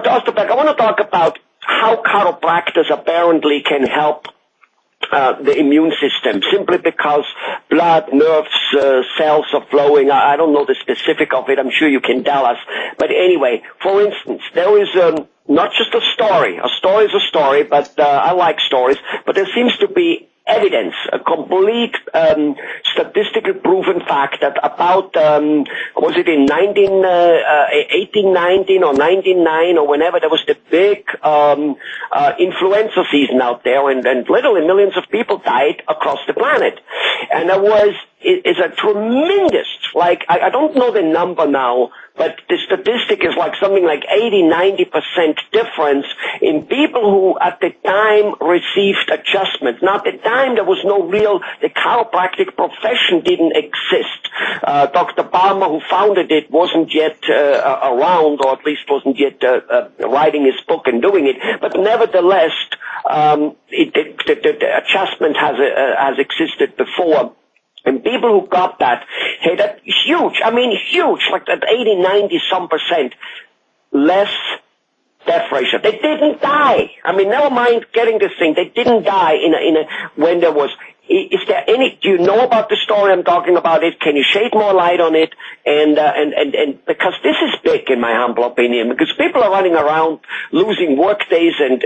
Dr. Beck, I want to talk about how chiropractors apparently can help the immune system, simply because blood, nerves, cells are flowing. I don't know the specific of it. I'm sure you can tell us. But anyway, for instance, there is not just a story. A story is a story, but I like stories. But there seems to be evidence, a complete statistically proven fact that about, was it in 1819 or 1909 or whenever, there was the big influenza season out there, and literally millions of people died across the planet. And it's a tremendous, like, I don't know the number now, but the statistic is like something like 80-90% difference in people who at the time received adjustments. Now at the time there was no real, the chiropractic profession didn't exist. Dr. Palmer, who founded it, wasn't yet around, or at least wasn't yet writing his book and doing it. But nevertheless, the adjustment has existed before. And people who got that, hey, that's huge. I mean, huge, like that 80-90% less death ratio. They didn't die. I mean, never mind getting this thing. They didn't die when there was. Is there any? Do you know about the story I'm talking about? It? Can you shed more light on it? And because this is big, in my humble opinion, because people are running around losing work days and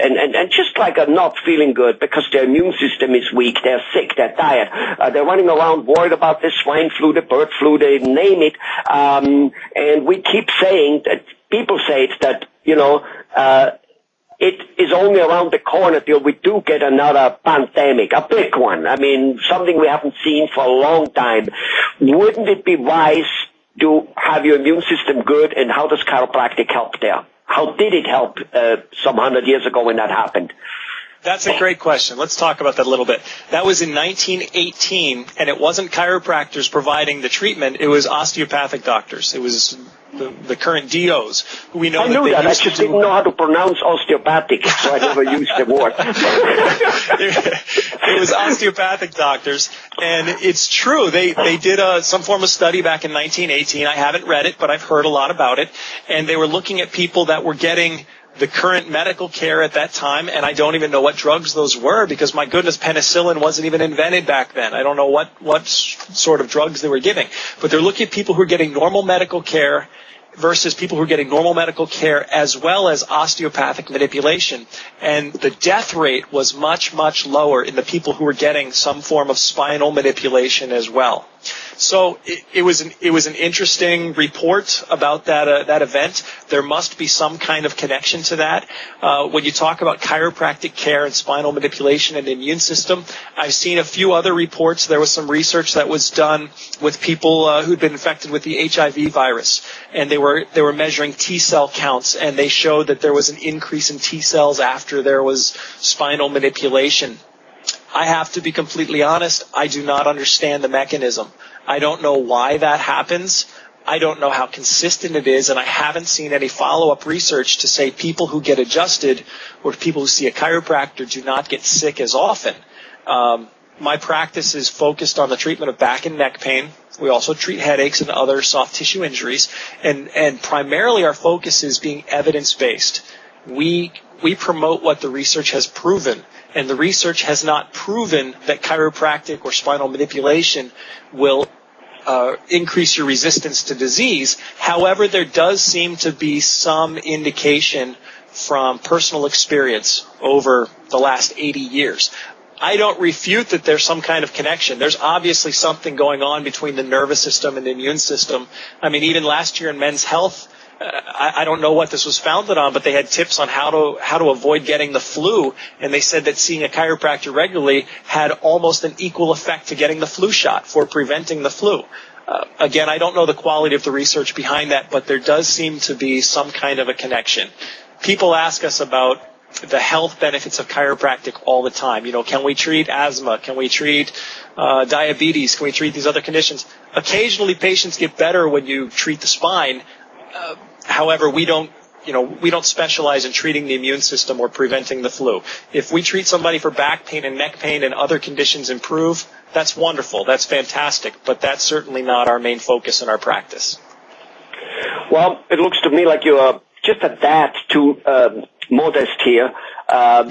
just like are not feeling good because their immune system is weak, they're sick, they're tired, they're running around worried about the swine flu, the bird flu, they name it, and we keep saying that people say it's that it is only around the corner till we do get another pandemic, a big one. I mean, something we haven't seen for a long time. Wouldn't it be wise to have your immune system good, and how does chiropractic help there? How did it help some 100 years ago when that happened? That's a great question. Let's talk about that a little bit. That was in 1918, and it wasn't chiropractors providing the treatment. It was osteopathic doctors. It was the current DOs, who we know I knew that. I just didn't know how to pronounce osteopathic, so I never used the word. It was osteopathic doctors, and it's true. They did some form of study back in 1918. I haven't read it, but I've heard a lot about it. And they were looking at people that were getting the current medical care at that time, and I don't even know what drugs those were, because my goodness, penicillin wasn't even invented back then. I don't know what sort of drugs they were giving. But they're looking at people who are getting normal medical care versus people who are getting normal medical care as well as osteopathic manipulation. And the death rate was much, much lower in the people who were getting some form of spinal manipulation as well. So it was an interesting report about that event. There must be some kind of connection to that. When you talk about chiropractic care and spinal manipulation and the immune system, I've seen a few other reports. There was some research that was done with people who'd been infected with the HIV virus, and they were measuring T cell counts, and they showed that there was an increase in T cells after there was spinal manipulation. I have to be completely honest, I do not understand the mechanism. I don't know why that happens. I don't know how consistent it is, and I haven't seen any follow-up research to say people who get adjusted or people who see a chiropractor do not get sick as often. My practice is focused on the treatment of back and neck pain. We also treat headaches and other soft tissue injuries, and primarily our focus is being evidence-based. We promote what the research has proven, and the research has not proven that chiropractic or spinal manipulation will increase your resistance to disease. However, there does seem to be some indication from personal experience over the last 80 years. I don't refute that there's some kind of connection. There's obviously something going on between the nervous system and the immune system. I mean, even last year in Men's Health, I don't know what this was founded on, but they had tips on how to avoid getting the flu, and they said that seeing a chiropractor regularly had almost an equal effect to getting the flu shot for preventing the flu. Again, I don't know the quality of the research behind that, but there does seem to be some kind of a connection. People ask us about the health benefits of chiropractic all the time. You know, can we treat asthma? Can we treat diabetes? Can we treat these other conditions? Occasionally, patients get better when you treat the spine. However, we don't specialize in treating the immune system or preventing the flu. If we treat somebody for back pain and neck pain and other conditions improve, that's wonderful. That's fantastic. But that's certainly not our main focus in our practice. Well, it looks to me like you are just a tad too modest here,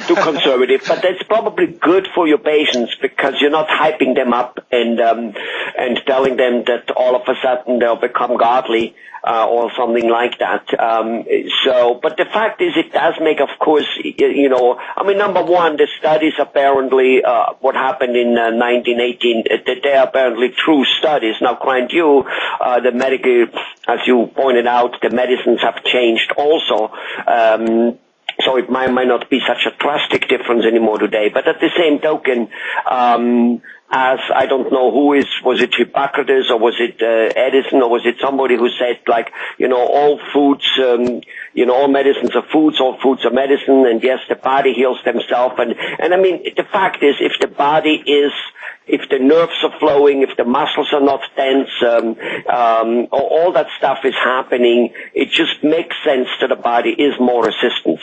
too conservative, but that's probably good for your patients because you're not hyping them up and telling them that all of a sudden they'll become godly or something like that. But the fact is, it does make, of course, number one, the studies apparently, what happened in 1918, they are apparently true studies. Now, mind you, the medical, as you pointed out, the medicines have changed also. So it might not be such a drastic difference anymore today. But at the same token, as I don't know was it Hippocrates or was it Edison or was it somebody who said all foods, all medicines are foods, all foods are medicine, and yes, the body heals themselves. And I mean, the fact is, if the nerves are flowing, if the muscles are not tense, all that stuff is happening, it just makes sense that the body is more resistant.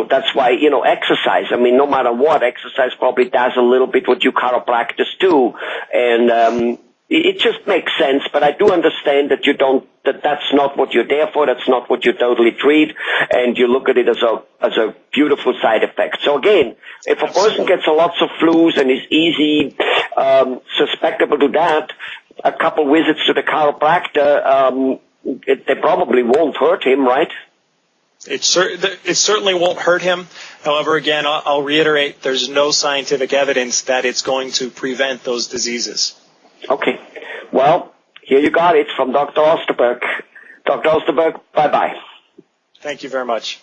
That's why, exercise, I mean, no matter what, exercise probably does a little bit what you chiropractors do. And, it just makes sense, but I do understand that that's not what you're there for, that's not what you totally treat, and you look at it as a beautiful side effect. So again, if a person gets lots of flus and is easy, susceptible to that, a couple visits to the chiropractor, they probably won't hurt him, right? It certainly won't hurt him. However, again, I'll reiterate, there's no scientific evidence that it's going to prevent those diseases. Okay. Well, here you got it from Dr. Osterberg. Dr. Osterberg, bye-bye. Thank you very much.